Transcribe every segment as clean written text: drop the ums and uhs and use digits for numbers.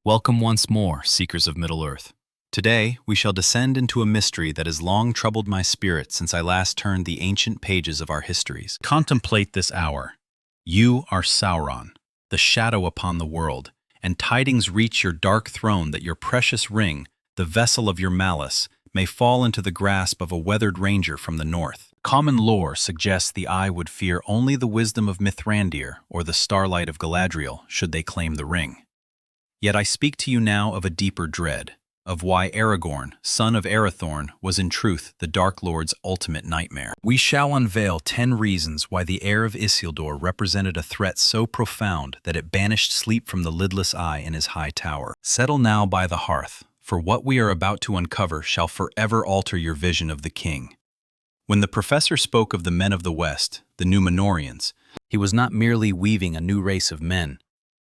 Welcome once more, seekers of Middle-earth. Today, we shall descend into a mystery that has long troubled my spirit since I last turned the ancient pages of our histories. Contemplate this hour. You are Sauron, the shadow upon the world, and tidings reach your dark throne that your precious ring, the vessel of your malice, may fall into the grasp of a weathered ranger from the north. Common lore suggests the eye would fear only the wisdom of Mithrandir or the starlight of Galadriel should they claim the ring. Yet I speak to you now of a deeper dread, of why Aragorn, son of Arathorn, was in truth the Dark Lord's ultimate nightmare. We shall unveil 10 reasons why the heir of Isildur represented a threat so profound that it banished sleep from the lidless eye in his high tower. Settle now by the hearth, for what we are about to uncover shall forever alter your vision of the king. When the professor spoke of the men of the West, the Númenóreans, he was not merely weaving a new race of men.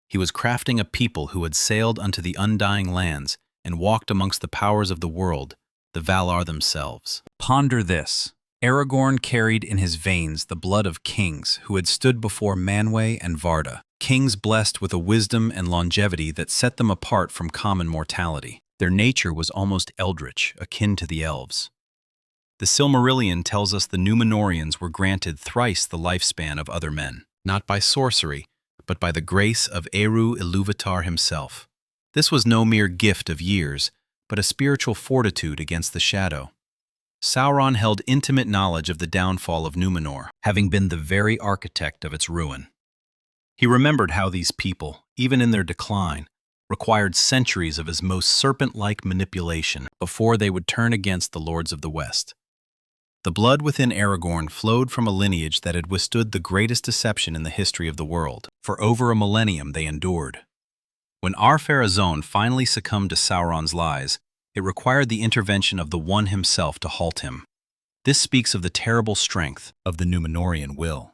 He was crafting a people who had sailed unto the undying lands and walked amongst the powers of the world, the Valar themselves. Ponder this. Aragorn carried in his veins the blood of kings who had stood before Manwë and Varda, kings blessed with a wisdom and longevity that set them apart from common mortality. Their nature was almost eldritch, akin to the elves. The Silmarillion tells us the Númenóreans were granted thrice the lifespan of other men, not by sorcery, but by the grace of Eru Ilúvatar himself. This was no mere gift of years, but a spiritual fortitude against the shadow. Sauron held intimate knowledge of the downfall of Númenor, having been the very architect of its ruin. He remembered how these people, even in their decline, required centuries of his most serpent-like manipulation before they would turn against the lords of the West. The blood within Aragorn flowed from a lineage that had withstood the greatest deception in the history of the world. For over a millennium they endured. When Ar-Pharazôn finally succumbed to Sauron's lies, it required the intervention of the One himself to halt him. This speaks of the terrible strength of the Númenórean will.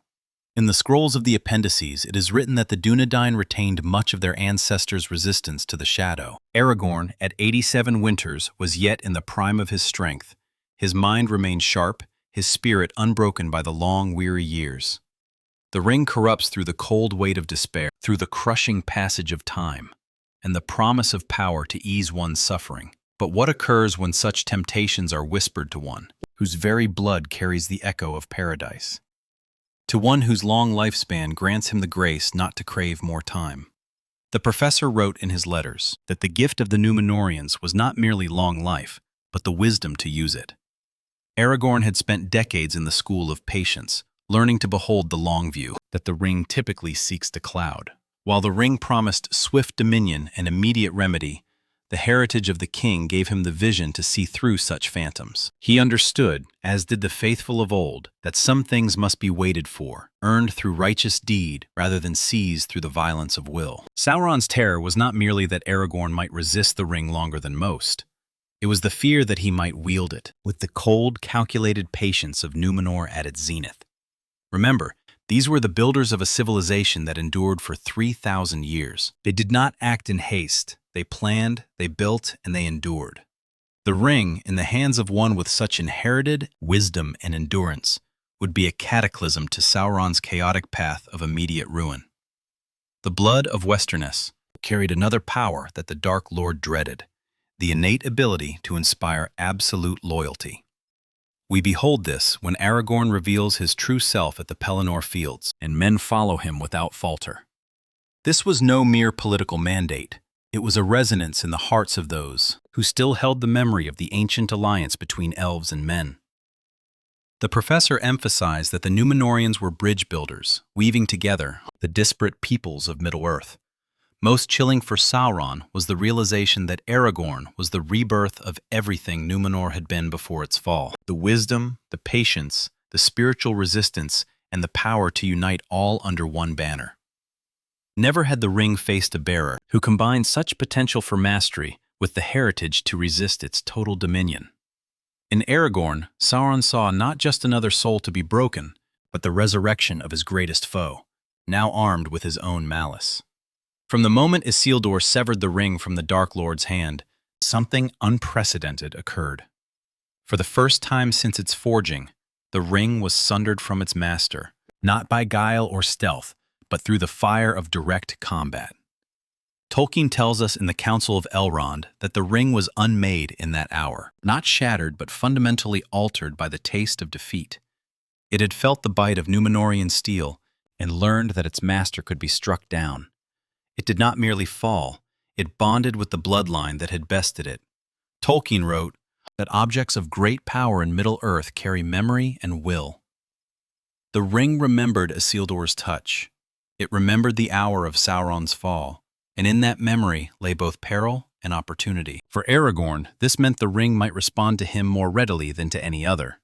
In the scrolls of the appendices, it is written that the Dúnedain retained much of their ancestors' resistance to the shadow. Aragorn, at 87 winters, was yet in the prime of his strength. His mind remained sharp, his spirit unbroken by the long, weary years. The ring corrupts through the cold weight of despair, through the crushing passage of time, and the promise of power to ease one's suffering. But what occurs when such temptations are whispered to one, whose very blood carries the echo of paradise? To one whose long lifespan grants him the grace not to crave more time. The professor wrote in his letters that the gift of the Númenóreans was not merely long life, but the wisdom to use it. Aragorn had spent decades in the school of patience, learning to behold the long view that the ring typically seeks to cloud. While the ring promised swift dominion and immediate remedy, the heritage of the king gave him the vision to see through such phantoms. He understood, as did the faithful of old, that some things must be waited for, earned through righteous deed rather than seized through the violence of will. Sauron's terror was not merely that Aragorn might resist the ring longer than most. It was the fear that he might wield it with the cold, calculated patience of Númenor at its zenith. Remember, these were the builders of a civilization that endured for 3,000 years. They did not act in haste. They planned, they built, and they endured. The ring, in the hands of one with such inherited wisdom and endurance, would be a cataclysm to Sauron's chaotic path of immediate ruin. The blood of Westernesse carried another power that the Dark Lord dreaded, the innate ability to inspire absolute loyalty. We behold this when Aragorn reveals his true self at the Pelennor Fields, and men follow him without falter. This was no mere political mandate. It was a resonance in the hearts of those who still held the memory of the ancient alliance between elves and men. The professor emphasized that the Númenóreans were bridge builders, weaving together the disparate peoples of Middle-earth. Most chilling for Sauron was the realization that Aragorn was the rebirth of everything Númenor had been before its fall. The wisdom, the patience, the spiritual resistance, and the power to unite all under one banner. Never had the ring faced a bearer who combined such potential for mastery with the heritage to resist its total dominion. In Aragorn, Sauron saw not just another soul to be broken, but the resurrection of his greatest foe, now armed with his own malice. From the moment Isildur severed the ring from the Dark Lord's hand, something unprecedented occurred. For the first time since its forging, the ring was sundered from its master, not by guile or stealth, but through the fire of direct combat. Tolkien tells us in the Council of Elrond that the ring was unmade in that hour, not shattered but fundamentally altered by the taste of defeat. It had felt the bite of Númenórean steel and learned that its master could be struck down. It did not merely fall, it bonded with the bloodline that had bested it. Tolkien wrote that objects of great power in Middle-earth carry memory and will. The ring remembered Isildur's touch. It remembered the hour of Sauron's fall, and in that memory lay both peril and opportunity. For Aragorn, this meant the ring might respond to him more readily than to any other.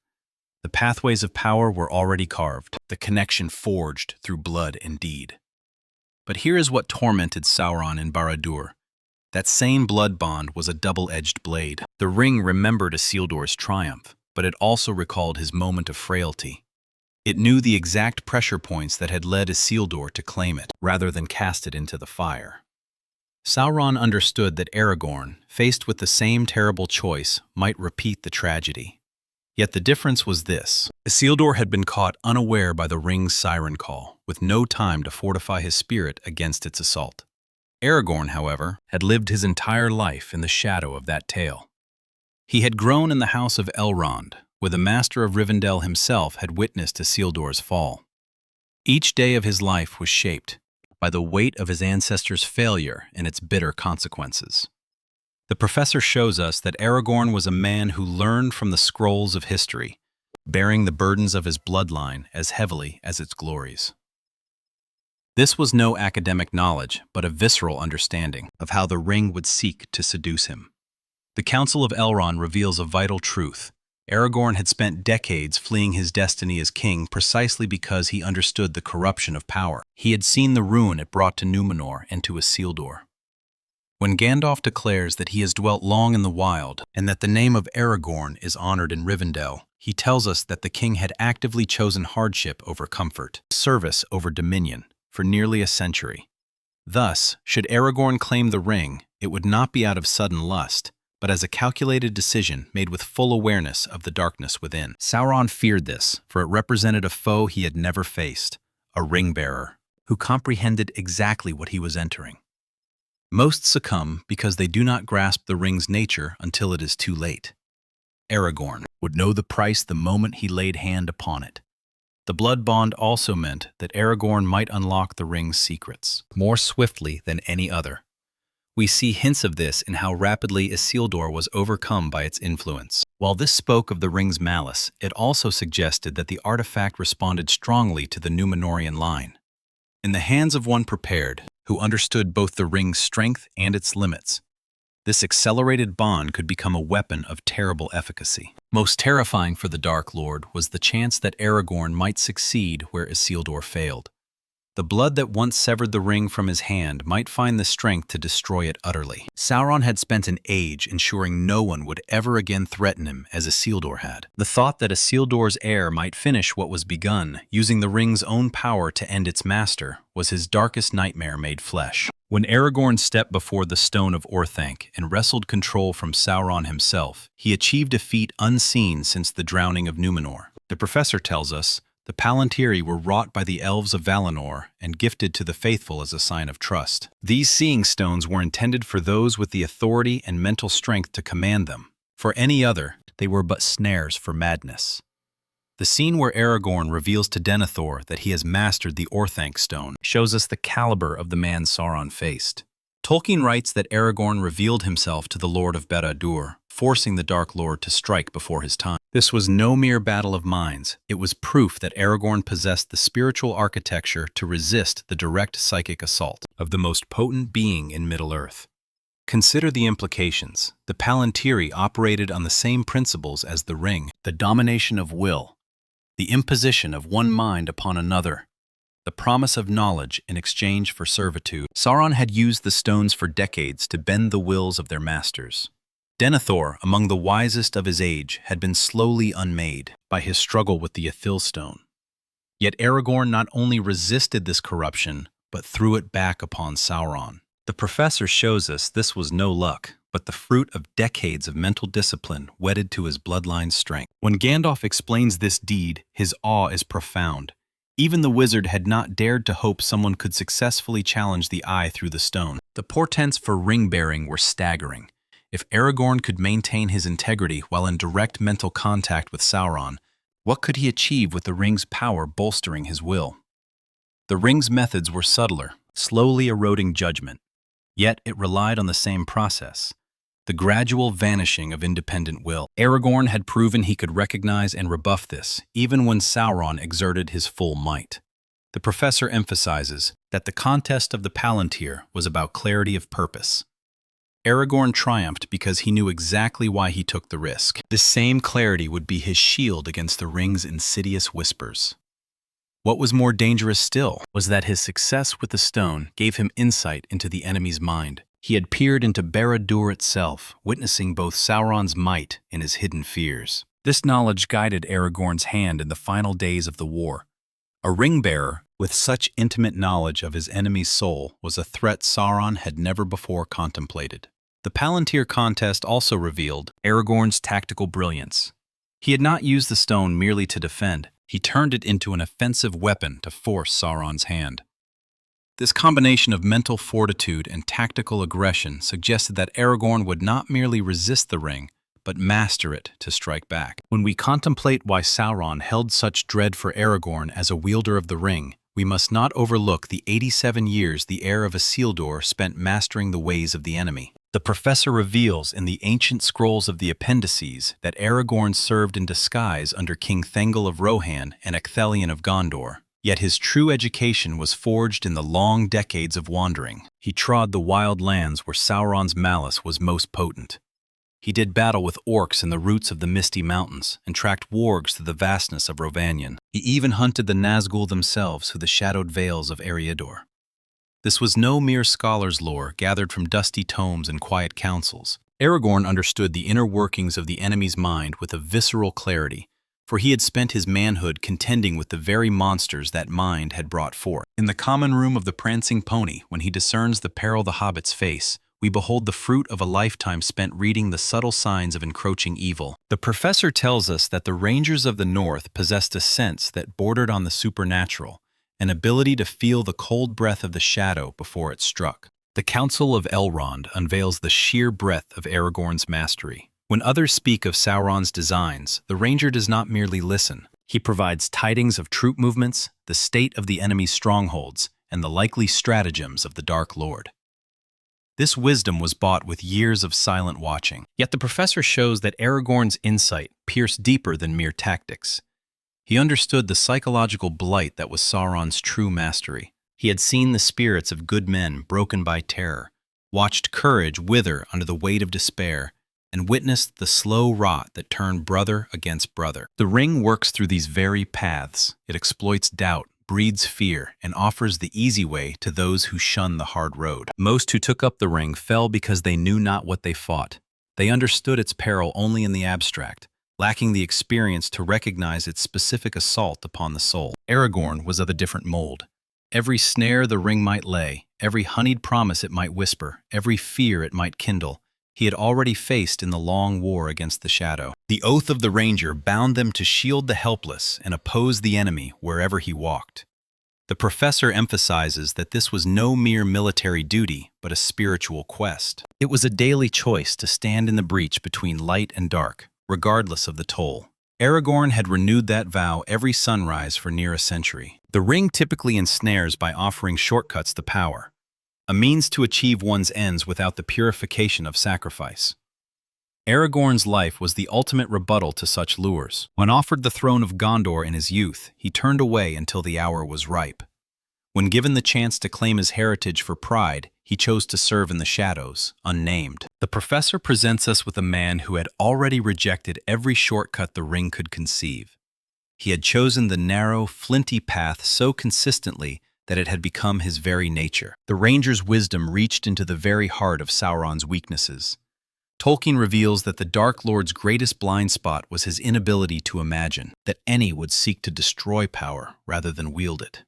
The pathways of power were already carved, the connection forged through blood and deed. But here is what tormented Sauron in Barad-dûr. That same blood bond was a double-edged blade. The ring remembered Isildur's triumph, but it also recalled his moment of frailty. It knew the exact pressure points that had led Isildur to claim it, rather than cast it into the fire. Sauron understood that Aragorn, faced with the same terrible choice, might repeat the tragedy. Yet the difference was this. Isildur had been caught unaware by the ring's siren call, with no time to fortify his spirit against its assault. Aragorn, however, had lived his entire life in the shadow of that tale. He had grown in the house of Elrond, where the Master of Rivendell himself had witnessed Isildur's fall. Each day of his life was shaped by the weight of his ancestors' failure and its bitter consequences. The professor shows us that Aragorn was a man who learned from the scrolls of history, bearing the burdens of his bloodline as heavily as its glories. This was no academic knowledge, but a visceral understanding of how the ring would seek to seduce him. The Council of Elrond reveals a vital truth. Aragorn had spent decades fleeing his destiny as king precisely because he understood the corruption of power. He had seen the ruin it brought to Númenor and to Isildur. When Gandalf declares that he has dwelt long in the wild and that the name of Aragorn is honored in Rivendell, he tells us that the king had actively chosen hardship over comfort, service over dominion, for nearly a century. Thus, should Aragorn claim the ring, it would not be out of sudden lust, but as a calculated decision made with full awareness of the darkness within. Sauron feared this, for it represented a foe he had never faced, a ring-bearer, who comprehended exactly what he was entering. Most succumb because they do not grasp the ring's nature until it is too late. Aragorn would know the price the moment he laid hand upon it. The blood bond also meant that Aragorn might unlock the ring's secrets more swiftly than any other. We see hints of this in how rapidly Isildur was overcome by its influence. While this spoke of the ring's malice, it also suggested that the artifact responded strongly to the Númenórean line. In the hands of one prepared, who understood both the ring's strength and its limits, this accelerated bond could become a weapon of terrible efficacy. Most terrifying for the Dark Lord was the chance that Aragorn might succeed where Isildur failed. The blood that once severed the ring from his hand might find the strength to destroy it utterly. Sauron had spent an age ensuring no one would ever again threaten him as Isildur had. The thought that Isildur's heir might finish what was begun, using the ring's own power to end its master, was his darkest nightmare made flesh. When Aragorn stepped before the Stone of Orthanc and wrestled control from Sauron himself, he achieved a feat unseen since the drowning of Númenor. The professor tells us, the Palantiri were wrought by the elves of Valinor and gifted to the faithful as a sign of trust. These seeing stones were intended for those with the authority and mental strength to command them. For any other, they were but snares for madness. The scene where Aragorn reveals to Denethor that he has mastered the Orthanc stone shows us the caliber of the man Sauron faced. Tolkien writes that Aragorn revealed himself to the Lord of Barad-dûr, forcing the Dark Lord to strike before his time. This was no mere battle of minds. It was proof that Aragorn possessed the spiritual architecture to resist the direct psychic assault of the most potent being in Middle-earth. Consider the implications. The Palantiri operated on the same principles as the ring, the domination of will, the imposition of one mind upon another, the promise of knowledge in exchange for servitude. Sauron had used the stones for decades to bend the wills of their masters. Denethor, among the wisest of his age, had been slowly unmade by his struggle with the Ithilstone. Yet Aragorn not only resisted this corruption, but threw it back upon Sauron. The professor shows us this was no luck, but the fruit of decades of mental discipline wedded to his bloodline's strength. When Gandalf explains this deed, his awe is profound. Even the wizard had not dared to hope someone could successfully challenge the eye through the stone. The portents for ring-bearing were staggering. If Aragorn could maintain his integrity while in direct mental contact with Sauron, what could he achieve with the ring's power bolstering his will? The ring's methods were subtler, slowly eroding judgment. Yet it relied on the same process, the gradual vanishing of independent will. Aragorn had proven he could recognize and rebuff this, even when Sauron exerted his full might. The professor emphasizes that the contest of the Palantir was about clarity of purpose. Aragorn triumphed because he knew exactly why he took the risk. This same clarity would be his shield against the ring's insidious whispers. What was more dangerous still was that his success with the stone gave him insight into the enemy's mind. He had peered into Barad-dûr itself, witnessing both Sauron's might and his hidden fears. This knowledge guided Aragorn's hand in the final days of the war. A ring-bearer with such intimate knowledge of his enemy's soul was a threat Sauron had never before contemplated. The Palantir contest also revealed Aragorn's tactical brilliance. He had not used the stone merely to defend. He turned it into an offensive weapon to force Sauron's hand. This combination of mental fortitude and tactical aggression suggested that Aragorn would not merely resist the ring, but master it to strike back. When we contemplate why Sauron held such dread for Aragorn as a wielder of the ring, we must not overlook the 87 years the heir of Isildur spent mastering the ways of the enemy. The professor reveals in the ancient scrolls of the appendices that Aragorn served in disguise under King Thengel of Rohan and Ecthelion of Gondor. Yet his true education was forged in the long decades of wandering. He trod the wild lands where Sauron's malice was most potent. He did battle with orcs in the roots of the misty mountains and tracked wargs through the vastness of Rhovanion. He even hunted the Nazgûl themselves through the shadowed vales of Eriador. This was no mere scholar's lore gathered from dusty tomes and quiet councils. Aragorn understood the inner workings of the enemy's mind with a visceral clarity, for he had spent his manhood contending with the very monsters that mind had brought forth. In the common room of the prancing pony, when he discerns the peril the hobbit's face, we behold the fruit of a lifetime spent reading the subtle signs of encroaching evil. The professor tells us that the Rangers of the North possessed a sense that bordered on the supernatural, an ability to feel the cold breath of the shadow before it struck. The Council of Elrond unveils the sheer breadth of Aragorn's mastery. When others speak of Sauron's designs, the Ranger does not merely listen. He provides tidings of troop movements, the state of the enemy's strongholds, and the likely stratagems of the Dark Lord. This wisdom was bought with years of silent watching. Yet the professor shows that Aragorn's insight pierced deeper than mere tactics. He understood the psychological blight that was Sauron's true mastery. He had seen the spirits of good men broken by terror, watched courage wither under the weight of despair, and witnessed the slow rot that turned brother against brother. The ring works through these very paths. It exploits doubt, breeds fear, and offers the easy way to those who shun the hard road. Most who took up the ring fell because they knew not what they fought. They understood its peril only in the abstract, lacking the experience to recognize its specific assault upon the soul. Aragorn was of a different mold. Every snare the ring might lay, every honeyed promise it might whisper, every fear it might kindle, he had already faced in the long war against the shadow. The oath of the Ranger bound them to shield the helpless and oppose the enemy wherever he walked. The professor emphasizes that this was no mere military duty, but a spiritual quest. It was a daily choice to stand in the breach between light and dark, regardless of the toll. Aragorn had renewed that vow every sunrise for near a century. The ring typically ensnares by offering shortcuts to power, a means to achieve one's ends without the purification of sacrifice. Aragorn's life was the ultimate rebuttal to such lures. When offered the throne of Gondor in his youth, he turned away until the hour was ripe. When given the chance to claim his heritage for pride, he chose to serve in the shadows, unnamed. The professor presents us with a man who had already rejected every shortcut the ring could conceive. He had chosen the narrow, flinty path so consistently that it had become his very nature. The Ranger's wisdom reached into the very heart of Sauron's weaknesses. Tolkien reveals that the Dark Lord's greatest blind spot was his inability to imagine that any would seek to destroy power rather than wield it.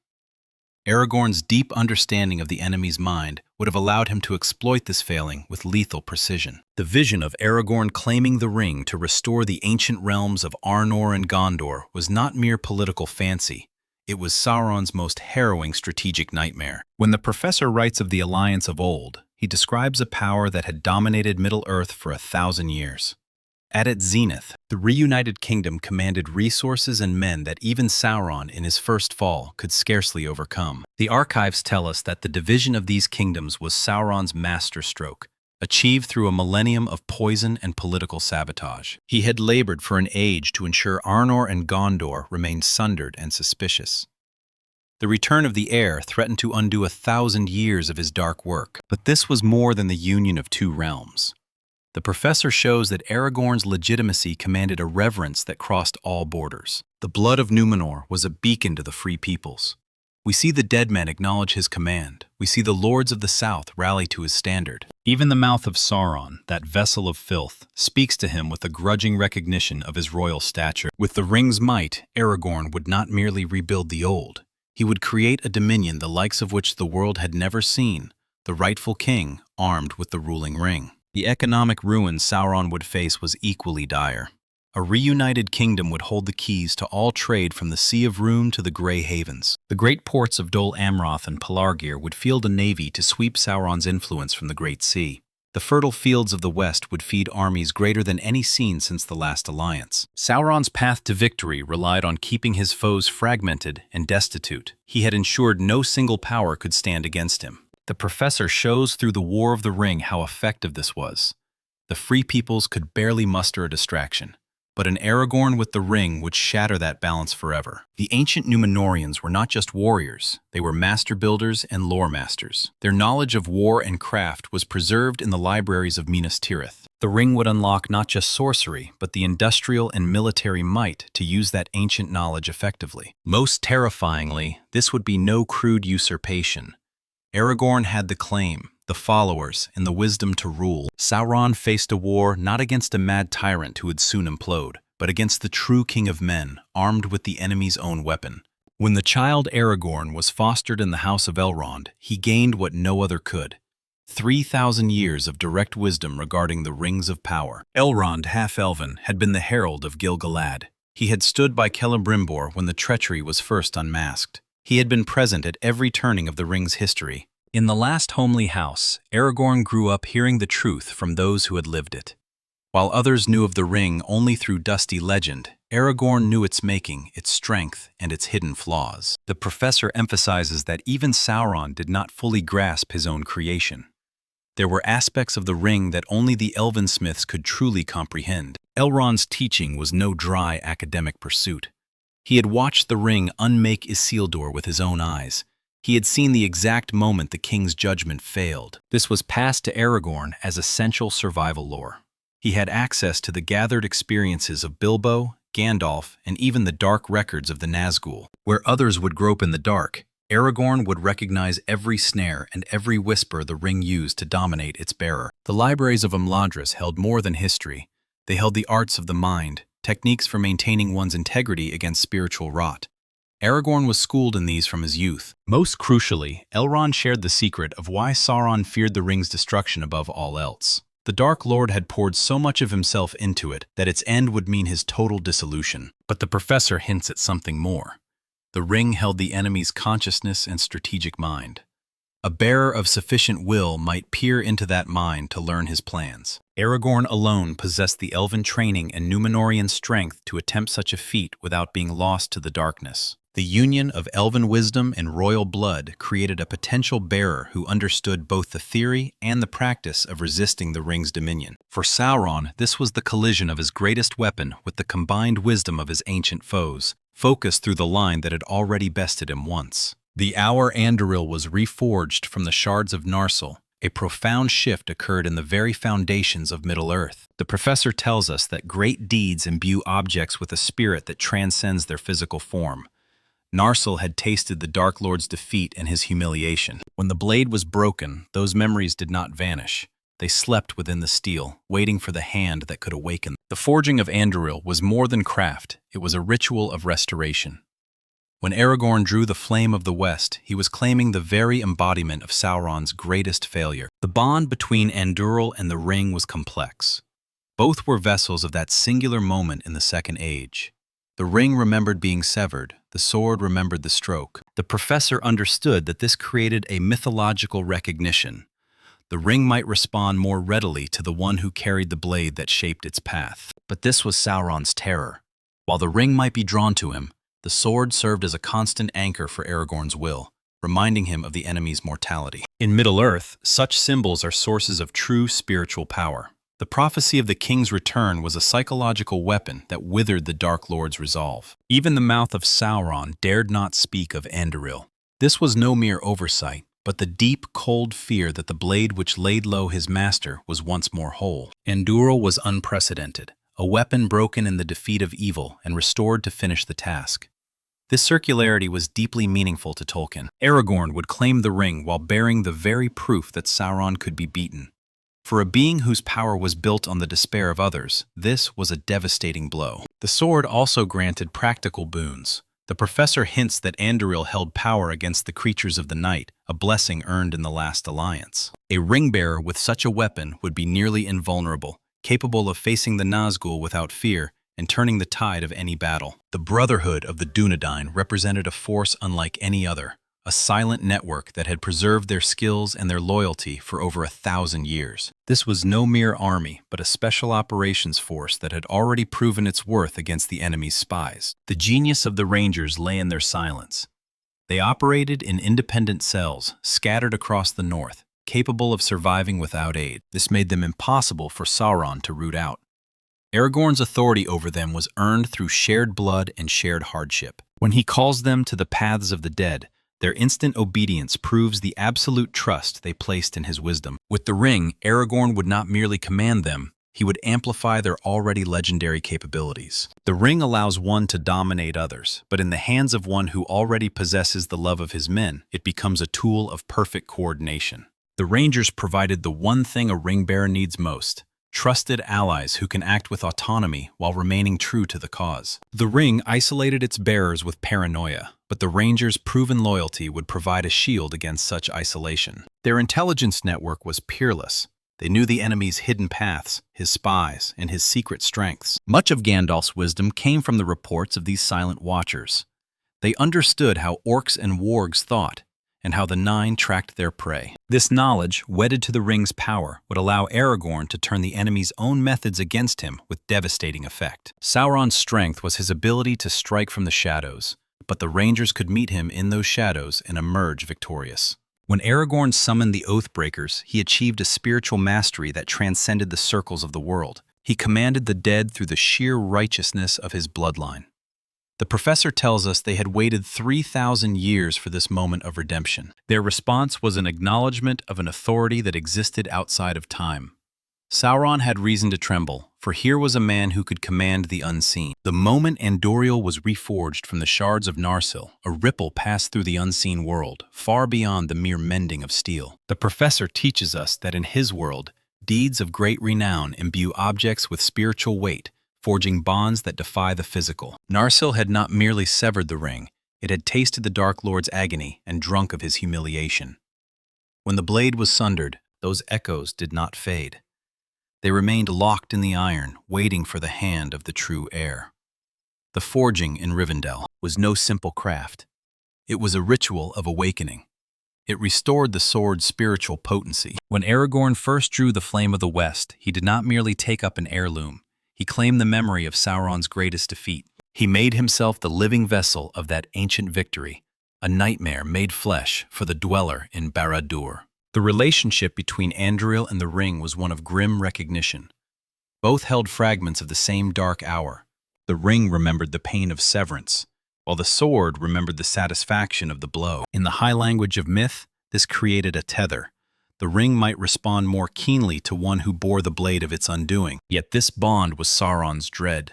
Aragorn's deep understanding of the enemy's mind would have allowed him to exploit this failing with lethal precision. The vision of Aragorn claiming the ring to restore the ancient realms of Arnor and Gondor was not mere political fancy. It was Sauron's most harrowing strategic nightmare. When the professor writes of the Alliance of old, he describes a power that had dominated Middle-earth for 1,000 years. At its zenith, the reunited kingdom commanded resources and men that even Sauron, in his first fall, could scarcely overcome. The archives tell us that the division of these kingdoms was Sauron's masterstroke, achieved through a millennium of poison and political sabotage. He had labored for an age to ensure Arnor and Gondor remained sundered and suspicious. The return of the heir threatened to undo 1,000 years of his dark work, but this was more than the union of two realms. The professor shows that Aragorn's legitimacy commanded a reverence that crossed all borders. The blood of Númenor was a beacon to the free peoples. We see the dead men acknowledge his command. We see the lords of the south rally to his standard. Even the mouth of Sauron, that vessel of filth, speaks to him with a grudging recognition of his royal stature. With the ring's might, Aragorn would not merely rebuild the old. He would create a dominion the likes of which the world had never seen, the rightful king armed with the ruling ring. The economic ruin Sauron would face was equally dire. A reunited kingdom would hold the keys to all trade from the Sea of Rhûn to the Grey Havens. The great ports of Dol Amroth and Pelargir would field a navy to sweep Sauron's influence from the Great Sea. The fertile fields of the west would feed armies greater than any seen since the last alliance. Sauron's path to victory relied on keeping his foes fragmented and destitute. He had ensured no single power could stand against him. The professor shows through the War of the Ring how effective this was. The free peoples could barely muster a distraction, but an Aragorn with the ring would shatter that balance forever. The ancient Númenóreans were not just warriors, they were master builders and lore masters. Their knowledge of war and craft was preserved in the libraries of Minas Tirith. The ring would unlock not just sorcery, but the industrial and military might to use that ancient knowledge effectively. Most terrifyingly, this would be no crude usurpation. Aragorn had the claim, the followers, and the wisdom to rule. Sauron faced a war not against a mad tyrant who would soon implode, but against the true king of men, armed with the enemy's own weapon. When the child Aragorn was fostered in the house of Elrond, he gained what no other could: 3,000 years of direct wisdom regarding the rings of power. Elrond, half-elven, had been the herald of Gil-galad. He had stood by Celebrimbor when the treachery was first unmasked. He had been present at every turning of the ring's history. In the last homely house, Aragorn grew up hearing the truth from those who had lived it. While others knew of the ring only through dusty legend, Aragorn knew its making, its strength, and its hidden flaws. The professor emphasizes that even Sauron did not fully grasp his own creation. There were aspects of the ring that only the elven smiths could truly comprehend. Elrond's teaching was no dry academic pursuit. He had watched the ring unmake Isildur with his own eyes. He had seen the exact moment the king's judgment failed. This was passed to Aragorn as essential survival lore. He had access to the gathered experiences of Bilbo, Gandalf, and even the dark records of the Nazgûl. Where others would grope in the dark, Aragorn would recognize every snare and every whisper the ring used to dominate its bearer. The libraries of Imladris held more than history. They held the arts of the mind, techniques for maintaining one's integrity against spiritual rot. Aragorn was schooled in these from his youth. Most crucially, Elrond shared the secret of why Sauron feared the ring's destruction above all else. The Dark Lord had poured so much of himself into it that its end would mean his total dissolution. But the professor hints at something more. The ring held the enemy's consciousness and strategic mind. A bearer of sufficient will might peer into that mind to learn his plans. Aragorn alone possessed the elven training and Númenórean strength to attempt such a feat without being lost to the darkness. The union of elven wisdom and royal blood created a potential bearer who understood both the theory and the practice of resisting the ring's dominion. For Sauron, this was the collision of his greatest weapon with the combined wisdom of his ancient foes, focused through the line that had already bested him once. The hour Anduril was reforged from the shards of Narsil. A profound shift occurred in the very foundations of Middle-earth. The professor tells us that great deeds imbue objects with a spirit that transcends their physical form. Narsil had tasted the Dark Lord's defeat and his humiliation. When the blade was broken, those memories did not vanish. They slept within the steel, waiting for the hand that could awaken. The forging of Anduril was more than craft, it was a ritual of restoration. When Aragorn drew the flame of the West, he was claiming the very embodiment of Sauron's greatest failure. The bond between Anduril and the ring was complex. Both were vessels of that singular moment in the Second Age. The ring remembered being severed, the sword remembered the stroke. The professor understood that this created a mythological recognition. The ring might respond more readily to the one who carried the blade that shaped its path. But this was Sauron's terror. While the ring might be drawn to him, the sword served as a constant anchor for Aragorn's will, reminding him of the enemy's mortality. In Middle-earth, such symbols are sources of true spiritual power. The prophecy of the king's return was a psychological weapon that withered the Dark Lord's resolve. Even the mouth of Sauron dared not speak of Anduril. This was no mere oversight, but the deep, cold fear that the blade which laid low his master was once more whole. Anduril was unprecedented, a weapon broken in the defeat of evil and restored to finish the task. This circularity was deeply meaningful to Tolkien. Aragorn would claim the ring while bearing the very proof that Sauron could be beaten. For a being whose power was built on the despair of others, this was a devastating blow. The sword also granted practical boons. The professor hints that Anduril held power against the creatures of the night, a blessing earned in the last alliance. A ring-bearer with such a weapon would be nearly invulnerable, capable of facing the Nazgul without fear and turning the tide of any battle. The Brotherhood of the Dunedain represented a force unlike any other, a silent network that had preserved their skills and their loyalty for over 1,000 years. This was no mere army, but a special operations force that had already proven its worth against the enemy's spies. The genius of the Rangers lay in their silence. They operated in independent cells, scattered across the north, capable of surviving without aid. This made them impossible for Sauron to root out. Aragorn's authority over them was earned through shared blood and shared hardship. When he calls them to the paths of the dead, their instant obedience proves the absolute trust they placed in his wisdom. With the ring, Aragorn would not merely command them, he would amplify their already legendary capabilities. The ring allows one to dominate others, but in the hands of one who already possesses the love of his men, it becomes a tool of perfect coordination. The Rangers provided the one thing a ring-bearer needs most: trusted allies who can act with autonomy while remaining true to the cause. The ring isolated its bearers with paranoia, but the Rangers' proven loyalty would provide a shield against such isolation. Their intelligence network was peerless. They knew the enemy's hidden paths, his spies, and his secret strengths. Much of Gandalf's wisdom came from the reports of these silent watchers. They understood how orcs and wargs thought, and how the Nine tracked their prey. This knowledge, wedded to the ring's power, would allow Aragorn to turn the enemy's own methods against him with devastating effect. Sauron's strength was his ability to strike from the shadows, but the Rangers could meet him in those shadows and emerge victorious. When Aragorn summoned the Oathbreakers, he achieved a spiritual mastery that transcended the circles of the world. He commanded the dead through the sheer righteousness of his bloodline. The professor tells us they had waited 3,000 years for this moment of redemption. Their response was an acknowledgement of an authority that existed outside of time. Sauron had reason to tremble, for here was a man who could command the unseen. The moment Anduril was reforged from the shards of Narsil, a ripple passed through the unseen world, far beyond the mere mending of steel. The professor teaches us that in his world, deeds of great renown imbue objects with spiritual weight, forging bonds that defy the physical. Narsil had not merely severed the ring, it had tasted the Dark Lord's agony and drunk of his humiliation. When the blade was sundered, those echoes did not fade. They remained locked in the iron, waiting for the hand of the true heir. The forging in Rivendell was no simple craft. It was a ritual of awakening. It restored the sword's spiritual potency. When Aragorn first drew the Flame of the West, he did not merely take up an heirloom. He claimed the memory of Sauron's greatest defeat. He made himself the living vessel of that ancient victory, a nightmare made flesh for the dweller in Barad-dûr. The relationship between Anduril and the ring was one of grim recognition. Both held fragments of the same dark hour. The ring remembered the pain of severance, while the sword remembered the satisfaction of the blow. In the high language of myth, this created a tether. The ring might respond more keenly to one who bore the blade of its undoing. Yet this bond was Sauron's dread.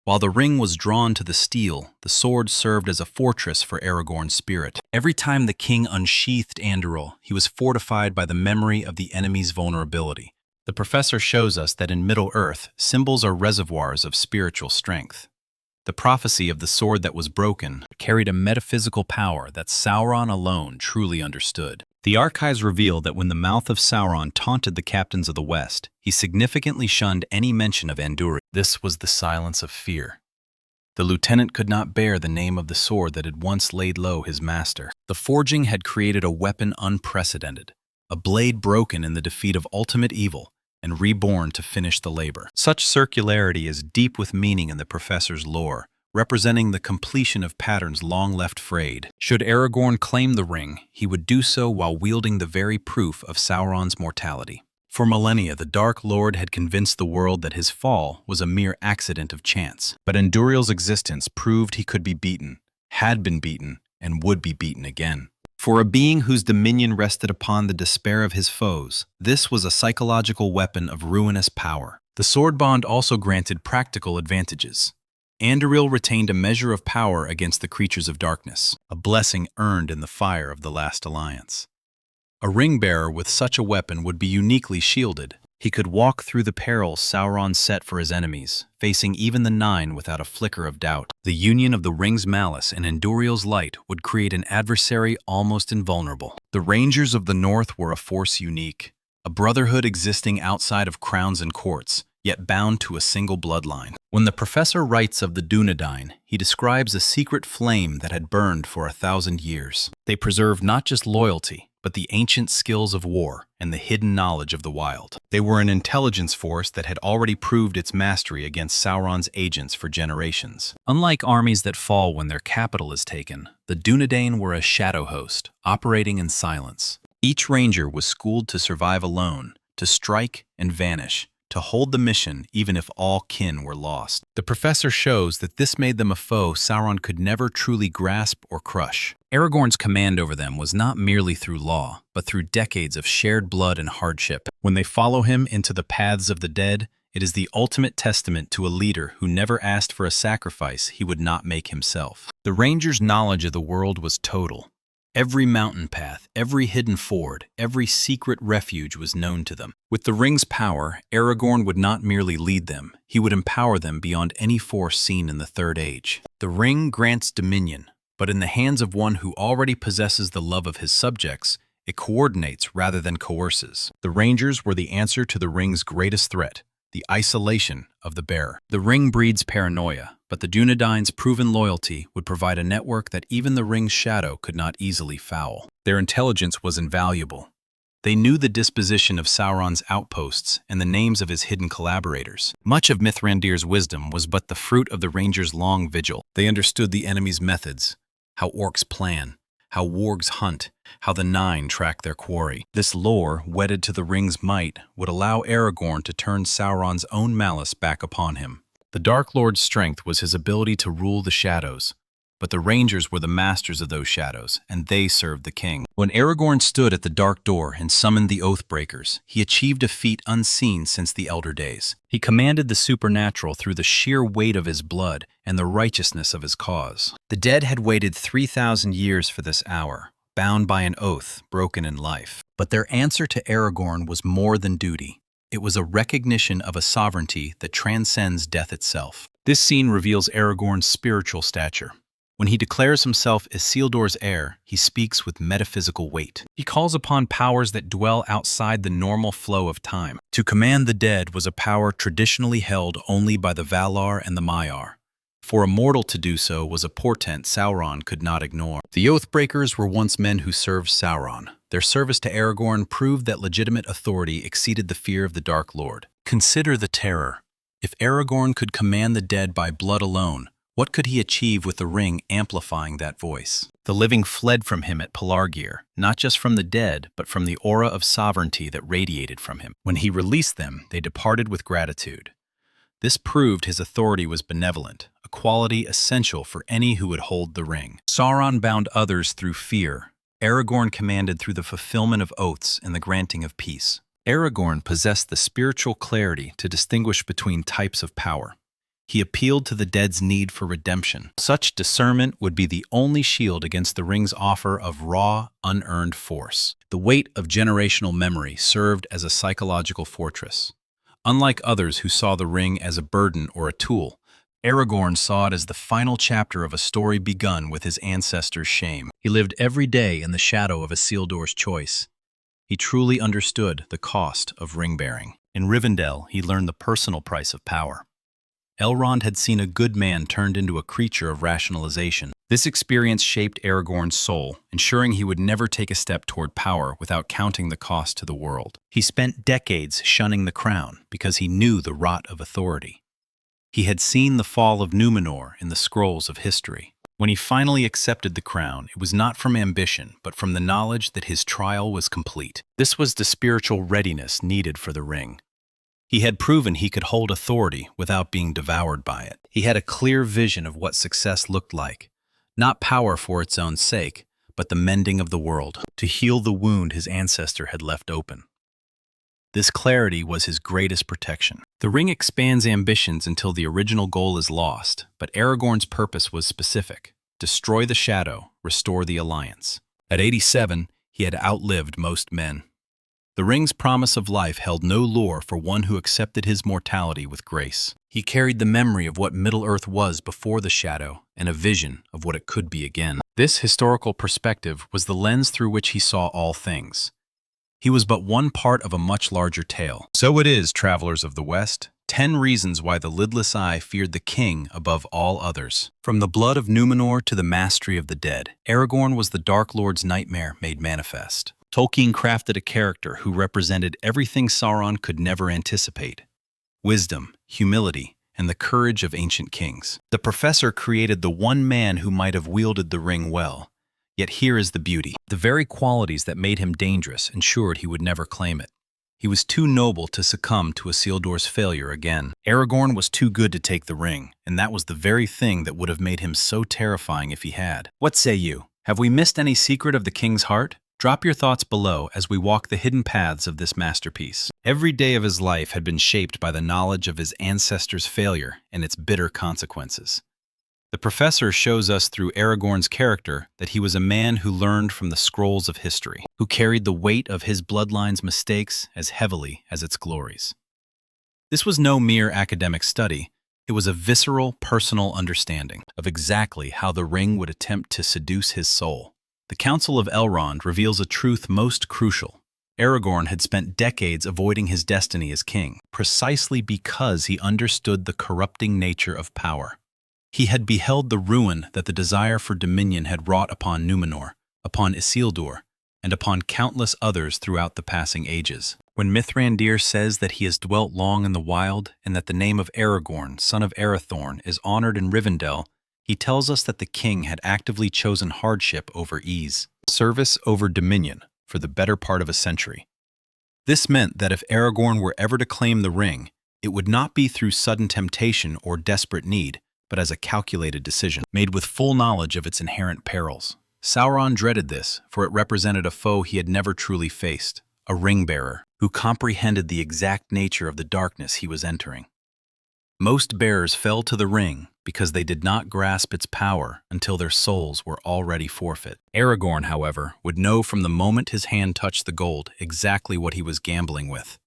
While the ring was drawn to the steel, the sword served as a fortress for Aragorn's spirit. Every time the king unsheathed Anduril, he was fortified by the memory of the enemy's vulnerability. The professor shows us that in Middle-earth, symbols are reservoirs of spiritual strength. The prophecy of the sword that was broken carried a metaphysical power that Sauron alone truly understood. The archives reveal that when the mouth of Sauron taunted the captains of the West, he significantly shunned any mention of Andúril. This was the silence of fear. The lieutenant could not bear the name of the sword that had once laid low his master. The forging had created a weapon unprecedented, a blade broken in the defeat of ultimate evil and reborn to finish the labor. Such circularity is deep with meaning in the professor's lore, representing the completion of patterns long left frayed. Should Aragorn claim the ring, he would do so while wielding the very proof of Sauron's mortality. For millennia, the Dark Lord had convinced the world that his fall was a mere accident of chance. But Andúril's existence proved he could be beaten, had been beaten, and would be beaten again. For a being whose dominion rested upon the despair of his foes, this was a psychological weapon of ruinous power. The sword bond also granted practical advantages. Andúril retained a measure of power against the creatures of darkness, a blessing earned in the fire of the last alliance. A ring-bearer with such a weapon would be uniquely shielded. He could walk through the perils Sauron set for his enemies, facing even the Nine without a flicker of doubt. The union of the ring's malice and Andúril's light would create an adversary almost invulnerable. The Rangers of the North were a force unique, a brotherhood existing outside of crowns and courts, yet bound to a single bloodline. When the professor writes of the Dunedain, he describes a secret flame that had burned for 1,000 years. They preserved not just loyalty, but the ancient skills of war and the hidden knowledge of the wild. They were an intelligence force that had already proved its mastery against Sauron's agents for generations. Unlike armies that fall when their capital is taken, the Dunedain were a shadow host, operating in silence. Each ranger was schooled to survive alone, to strike and vanish, to hold the mission even if all kin were lost. The professor shows that this made them a foe Sauron could never truly grasp or crush. Aragorn's command over them was not merely through law, but through decades of shared blood and hardship. When they follow him into the paths of the dead, it is the ultimate testament to a leader who never asked for a sacrifice he would not make himself. The Rangers' knowledge of the world was total. Every mountain path, every hidden ford, every secret refuge was known to them. With the ring's power, Aragorn would not merely lead them, he would empower them beyond any force seen in the Third Age. The ring grants dominion, but in the hands of one who already possesses the love of his subjects, it coordinates rather than coerces. The Rangers were the answer to the ring's greatest threat, the isolation of the bearer. The ring breeds paranoia, but the Dunedain's proven loyalty would provide a network that even the ring's shadow could not easily foul. Their intelligence was invaluable. They knew the disposition of Sauron's outposts and the names of his hidden collaborators. Much of Mithrandir's wisdom was but the fruit of the Rangers' long vigil. They understood the enemy's methods, how orcs plan, how wargs hunt, how the Nine track their quarry. This lore, wedded to the ring's might, would allow Aragorn to turn Sauron's own malice back upon him. The Dark Lord's strength was his ability to rule the shadows, but the Rangers were the masters of those shadows, and they served the king. When Aragorn stood at the Dark Door and summoned the Oathbreakers, he achieved a feat unseen since the Elder Days. He commanded the supernatural through the sheer weight of his blood and the righteousness of his cause. The dead had waited 3,000 years for this hour, bound by an oath broken in life. But their answer to Aragorn was more than duty. It was a recognition of a sovereignty that transcends death itself. This scene reveals Aragorn's spiritual stature. When he declares himself Isildur's heir, he speaks with metaphysical weight. He calls upon powers that dwell outside the normal flow of time. To command the dead was a power traditionally held only by the Valar and the Maiar. For a mortal to do so was a portent Sauron could not ignore. The Oathbreakers were once men who served Sauron. Their service to Aragorn proved that legitimate authority exceeded the fear of the Dark Lord. Consider the terror. If Aragorn could command the dead by blood alone, what could he achieve with the ring amplifying that voice? The living fled from him at Pelargir, not just from the dead, but from the aura of sovereignty that radiated from him. When he released them, they departed with gratitude. This proved his authority was benevolent, a quality essential for any who would hold the ring. Sauron bound others through fear. Aragorn commanded through the fulfillment of oaths and the granting of peace. Aragorn possessed the spiritual clarity to distinguish between types of power. He appealed to the dead's need for redemption. Such discernment would be the only shield against the ring's offer of raw, unearned force. The weight of generational memory served as a psychological fortress. Unlike others who saw the ring as a burden or a tool, Aragorn saw it as the final chapter of a story begun with his ancestors' shame. He lived every day in the shadow of Isildur's choice. He truly understood the cost of ring-bearing. In Rivendell, he learned the personal price of power. Elrond had seen a good man turned into a creature of rationalization. This experience shaped Aragorn's soul, ensuring he would never take a step toward power without counting the cost to the world. He spent decades shunning the crown because he knew the rot of authority. He had seen the fall of Numenor in the scrolls of history. When he finally accepted the crown, it was not from ambition, but from the knowledge that his trial was complete. This was the spiritual readiness needed for the ring. He had proven he could hold authority without being devoured by it. He had a clear vision of what success looked like. Not power for its own sake, but the mending of the world, to heal the wound his ancestor had left open. This clarity was his greatest protection. The ring expands ambitions until the original goal is lost, but Aragorn's purpose was specific: destroy the shadow, restore the alliance. At 87, he had outlived most men. The ring's promise of life held no lure for one who accepted his mortality with grace. He carried the memory of what Middle-earth was before the shadow and a vision of what it could be again. This historical perspective was the lens through which he saw all things. He was but one part of a much larger tale. So it is, travelers of the West, 10 reasons why the lidless eye feared the king above all others. From the blood of Numenor to the mastery of the dead, Aragorn was the Dark Lord's nightmare made manifest. Tolkien crafted a character who represented everything Sauron could never anticipate: wisdom, humility, and the courage of ancient kings. The professor created the one man who might have wielded the ring well. Yet here is the beauty. The very qualities that made him dangerous ensured he would never claim it. He was too noble to succumb to Isildur's failure again. Aragorn was too good to take the ring, and that was the very thing that would have made him so terrifying if he had. What say you? Have we missed any secret of the king's heart? Drop your thoughts below as we walk the hidden paths of this masterpiece. Every day of his life had been shaped by the knowledge of his ancestors' failure and its bitter consequences. The professor shows us through Aragorn's character that he was a man who learned from the scrolls of history, who carried the weight of his bloodline's mistakes as heavily as its glories. This was no mere academic study. It was a visceral, personal understanding of exactly how the ring would attempt to seduce his soul. The Council of Elrond reveals a truth most crucial. Aragorn had spent decades avoiding his destiny as king, precisely because he understood the corrupting nature of power. He had beheld the ruin that the desire for dominion had wrought upon Numenor, upon Isildur, and upon countless others throughout the passing ages. When Mithrandir says that he has dwelt long in the wild and that the name of Aragorn, son of Arathorn, is honored in Rivendell, he tells us that the king had actively chosen hardship over ease, service over dominion, for the better part of a century. This meant that if Aragorn were ever to claim the ring, it would not be through sudden temptation or desperate need, but as a calculated decision, made with full knowledge of its inherent perils. Sauron dreaded this, for it represented a foe he had never truly faced, a ring-bearer, who comprehended the exact nature of the darkness he was entering. Most bearers fell to the ring because they did not grasp its power until their souls were already forfeit. Aragorn, however, would know from the moment his hand touched the gold exactly what he was gambling with.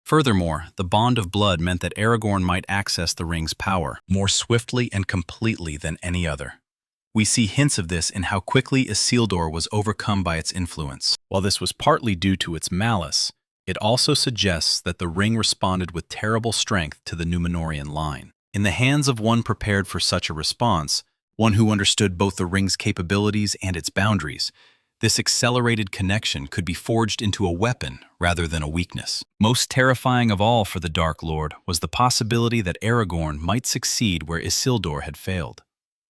Furthermore, the bond of blood meant that Aragorn might access the ring's power more swiftly and completely than any other. We see hints of this in how quickly Isildur was overcome by its influence. While this was partly due to its malice, it also suggests that the ring responded with terrible strength to the Númenórean line. In the hands of one prepared for such a response, one who understood both the ring's capabilities and its boundaries, this accelerated connection could be forged into a weapon rather than a weakness. Most terrifying of all for the Dark Lord was the possibility that Aragorn might succeed where Isildur had failed.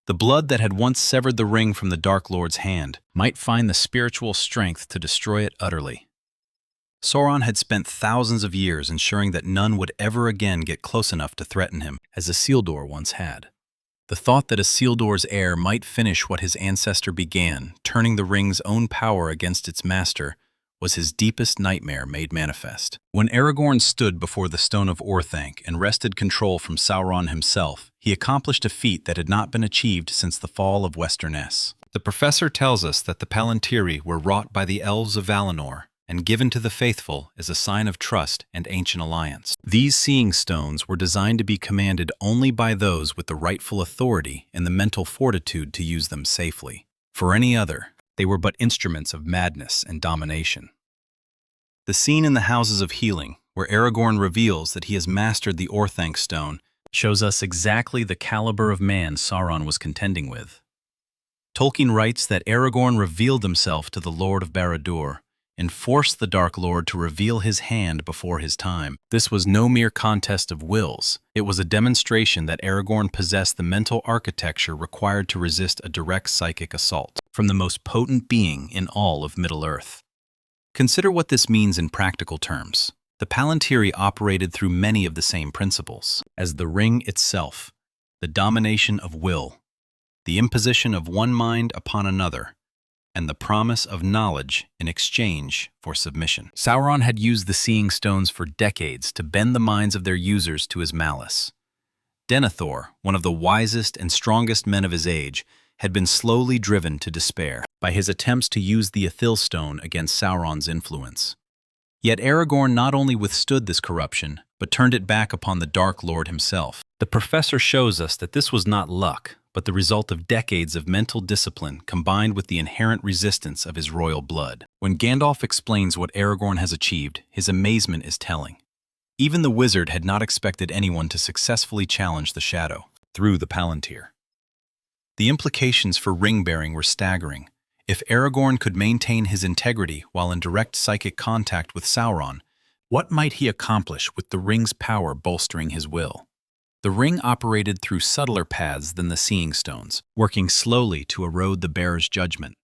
The blood that had once severed the ring from the Dark Lord's hand might find the spiritual strength to destroy it utterly. Sauron had spent thousands of years ensuring that none would ever again get close enough to threaten him, as Isildur once had. The thought that Isildur's heir might finish what his ancestor began, turning the ring's own power against its master, was his deepest nightmare made manifest. When Aragorn stood before the Stone of Orthanc and wrested control from Sauron himself, he accomplished a feat that had not been achieved since the fall of Westernesse. The professor tells us that the Palantiri were wrought by the elves of Valinor and given to the faithful as a sign of trust and ancient alliance. These seeing stones were designed to be commanded only by those with the rightful authority and the mental fortitude to use them safely. For any other, they were but instruments of madness and domination. The scene in the Houses of Healing, where Aragorn reveals that he has mastered the Orthanc stone, shows us exactly the caliber of man Sauron was contending with. Tolkien writes that Aragorn revealed himself to the Lord of Barad-dûr and forced the Dark Lord to reveal his hand before his time. This was no mere contest of wills. It was a demonstration that Aragorn possessed the mental architecture required to resist a direct psychic assault from the most potent being in all of Middle-earth. Consider what this means in practical terms. The Palantiri operated through many of the same principles as the ring itself, the domination of will, the imposition of one mind upon another, and the promise of knowledge in exchange for submission. Sauron had used the Seeing Stones for decades to bend the minds of their users to his malice. Denethor, one of the wisest and strongest men of his age, had been slowly driven to despair by his attempts to use the Ithil Stone against Sauron's influence. Yet Aragorn not only withstood this corruption, but turned it back upon the Dark Lord himself. The professor shows us that this was not luck, but the result of decades of mental discipline combined with the inherent resistance of his royal blood. When Gandalf explains what Aragorn has achieved, his amazement is telling. Even the wizard had not expected anyone to successfully challenge the shadow through the Palantir. The implications for ring-bearing were staggering. If Aragorn could maintain his integrity while in direct psychic contact with Sauron, what might he accomplish with the ring's power bolstering his will? The ring operated through subtler paths than the Seeing Stones, working slowly to erode the bearer's judgment.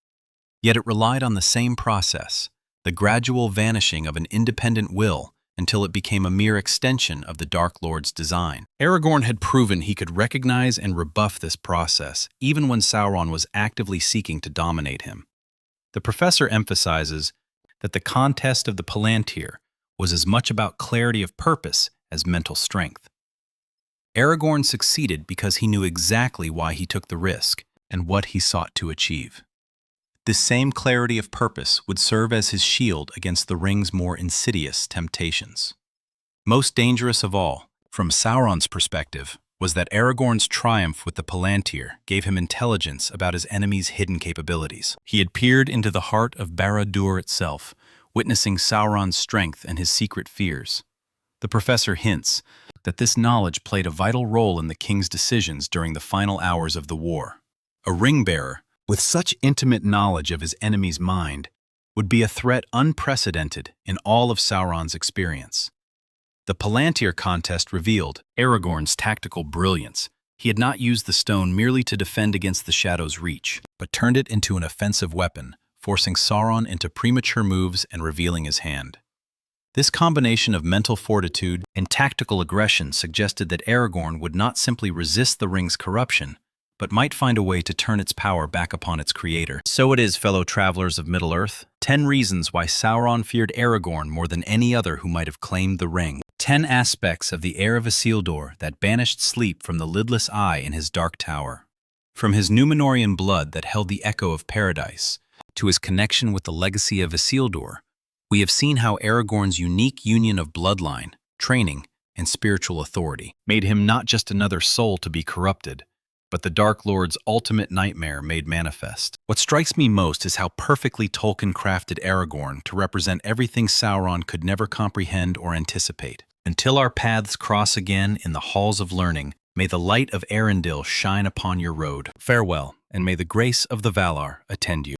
Yet it relied on the same process, the gradual vanishing of an independent will until it became a mere extension of the Dark Lord's design. Aragorn had proven he could recognize and rebuff this process, even when Sauron was actively seeking to dominate him. The professor emphasizes that the contest of the Palantir was as much about clarity of purpose as mental strength. Aragorn succeeded because he knew exactly why he took the risk and what he sought to achieve. This same clarity of purpose would serve as his shield against the ring's more insidious temptations. Most dangerous of all, from Sauron's perspective, was that Aragorn's triumph with the Palantir gave him intelligence about his enemy's hidden capabilities. He had peered into the heart of Barad-dûr itself, witnessing Sauron's strength and his secret fears. The professor hints that this knowledge played a vital role in the king's decisions during the final hours of the war. A ring-bearer, with such intimate knowledge of his enemy's mind, would be a threat unprecedented in all of Sauron's experience. The Palantir contest revealed Aragorn's tactical brilliance. He had not used the stone merely to defend against the Shadow's reach, but turned it into an offensive weapon, forcing Sauron into premature moves and revealing his hand. This combination of mental fortitude and tactical aggression suggested that Aragorn would not simply resist the ring's corruption, but might find a way to turn its power back upon its creator. So it is, fellow travelers of Middle-earth, 10 reasons why Sauron feared Aragorn more than any other who might have claimed the ring. 10 aspects of the heir of Isildur that banished sleep from the lidless eye in his dark tower. From his Númenórean blood that held the echo of paradise, to his connection with the legacy of Isildur, we have seen how Aragorn's unique union of bloodline, training, and spiritual authority made him not just another soul to be corrupted, but the Dark Lord's ultimate nightmare made manifest. What strikes me most is how perfectly Tolkien crafted Aragorn to represent everything Sauron could never comprehend or anticipate. Until our paths cross again in the halls of learning, may the light of Elendil shine upon your road. Farewell, and may the grace of the Valar attend you.